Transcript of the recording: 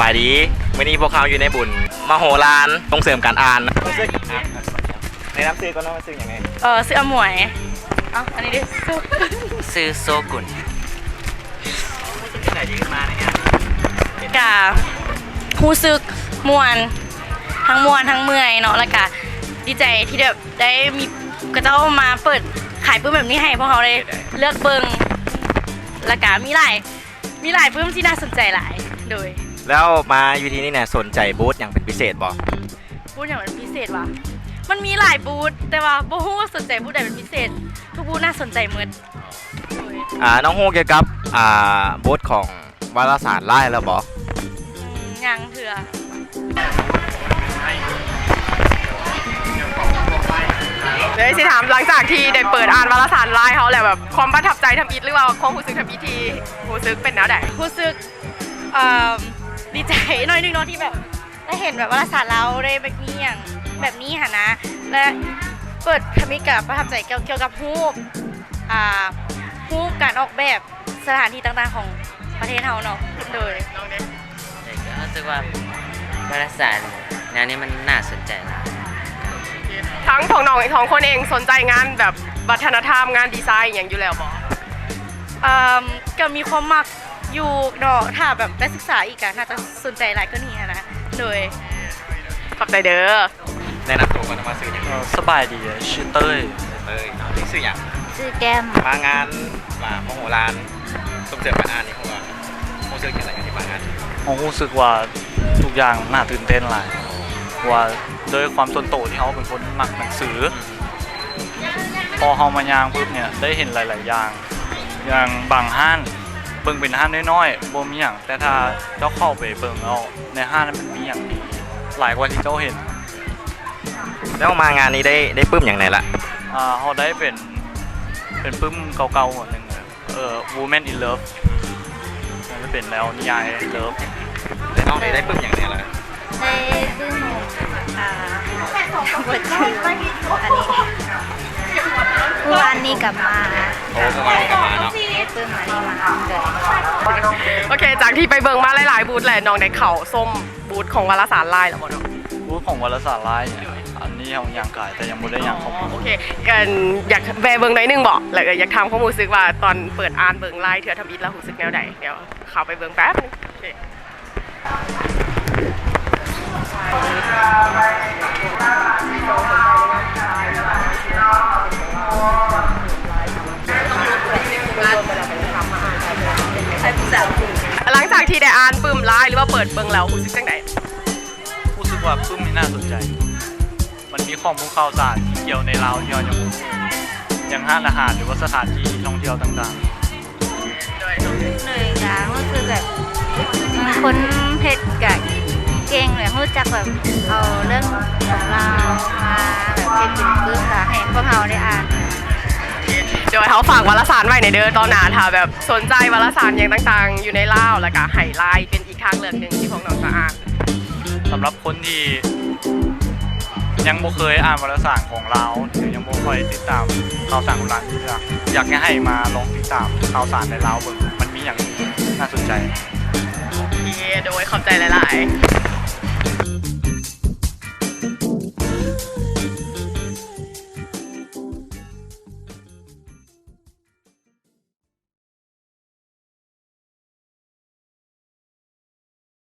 ายดีวันนี้พวกเขาอยู่ในบุญมโหฬารส่งเสริมการอ่านในน้ำซื้อก็น้องซื้ออย่างไงซื้ออมวยอันนี้ดิซื้อโซกุนที่ไหนดีขึ้นมาเนี่ยกะรู้สึกมวนทั้งเมื่อยเนาะแล้วก็ดีใจที่แบบได้มีกระเจ้ามาเปิดขายปื้มแบบนี้ให้พวกเขาเลยเลือกเบิ้งแล้วก็มีหลายปื้มที่น่าสนใจหลายโดยแล้วมาอยู่ที่นี่เนี่ยสนใจบูธอย่างเป็นพิเศษบ่บูธอย่างเป็นพิเศษวะมันมีหลายบูธแต่ว่าบ่ฮู้ว่าสนใจบูธใดเป็นพิเศษทุกบูธน่าสนใจหมดน้องฮู้เกี่ยวกับบูธของวารสารไล่แล้วบ่ยังเถื่อเดี๋ยวสิถามหลังจากที่ได้เปิดอ่านวารสารไลน์เขาแหละแบบความประทับใจทำอิฐหรือว่าความรู้สึกทำอิฐที่รู้สึกเป็นแนวไหนรู้สึกดีใจหน่อยนึงเนาะที่แบบได้เห็นแบบวารสารเราได้แบบนี้อย่างแบบนี้ค่ะนะและเปิดทำอิฐกับประทับใจเกี่ยวกับรูปการออกแบบสถานที่ต่างๆของประเทศเราเนาะโดยรู้สึกว่าวารสารแนวนี้มันน่าสนใจนะทั้งของน้องของคนเองสนใจงานแบบวัฒนธรรมงานดีไซน์อย่างอยู่แล้วบก็มีความมักอยู่เนาะถ้าแบบได้ศึกษาอีกอะน่าจะสนใจหลายก็นี่นะโดยขอบใจเด้อแนะนำตัวก่อนมาซื้ออย่างสบายดีชื่อเต้ยนี่ซื้ออย่างชื่อแก้มมางานมโหฬารส่งเสริมการอ่านนี่เพราะว่ารู้สึกอย่างไรกันที่มางานผมรู้สึกว่าทุกอย่างน่าตื่นเต้นหลายว่าด้วยความส่วนโตที่เขาเป็นคนมักหนังสือพอเขามายางปุ๊บเนี่ยได้เห็นหลายๆอย่างบางห้านเบิ่งเป็นห้านน้อยๆบ่มีอย่างแต่ถ้าเจ้าเข้าไปเบิ่งแล้วในห้านนั้นมันมีอย่างดีหลายกว่าที่เจ้าเห็นแล้วมางานนี้ได้ปึ้มอย่างไรล่ะเขาได้เป็นปึ้มเก่าๆหัวหนึ่งWomen in Love นั่นเป็นแล้วนิยาย Love แต่น้องได้ปึ้มอย่างไรล่ะได้ปึ้มบทชื่ออันนี้วันนี้กลับมาวันนี้กลับมาเนาะปึ้มอันนี้มาเลยโอเคจากที่ไปเบิ่งมาหลายๆบูธแหละน้องได้เข่าส้มบูธของวารสารไลน์แล้วบ่เนาะบูธของวารสารไลน์อันนี้ของยังขายแต่ยังไม่ได้ยังเข้ามาโอเคกันอยากแวะเบิ่งหน่อยนึงบอกแล้วอยากถามความรู้สึกว่าตอนเปิดอ่านเบิ่งไลน์เถื่อทำอิฐแล้วรู้สึกแนวใดเดี๋ยวเข้าไปเบิ่งแป๊บนึงโอเคหลังจากที่ได้อ่านปึ้มไลน์หรือว่าเปิดเบิ่งแล้วรู้สึกจังไดรู้สึกว่าปึ้มนี่น่าสนใจมันมีข้อมูลข่าวสารที่เกี่ยวในลาวที่เราอย่างห้างอาหารหรือว่าสถานที่ท่องเที่ยวต่างๆเลยอย่างก็คือแบบคนเพชรกับเก่งเลยรู้จักแบบเอาเรื่องของเรามาแบบเป็นปึ้มค่ะให้พวกเราได้อ่านโดยเขาฝากวารสารไว้ในเด้อตอนหน้าถ้าแบบสนใจวารสารอย่างต่างๆอยู่ในลาวแล้วก็ไฮไลท์เป็นอีกทางเลือกหนึ่งที่พวกน้องจะอ่านสำหรับคนที่ยังบ่เคยอ่านวารสารของเราหรือยังบ่ค่อยติดตามข่าวสารของเราอยากให้มาลองติดตามข่าวสารในลาวมันมีอย่างน่าสนใจโดยขอบใจหลายๆ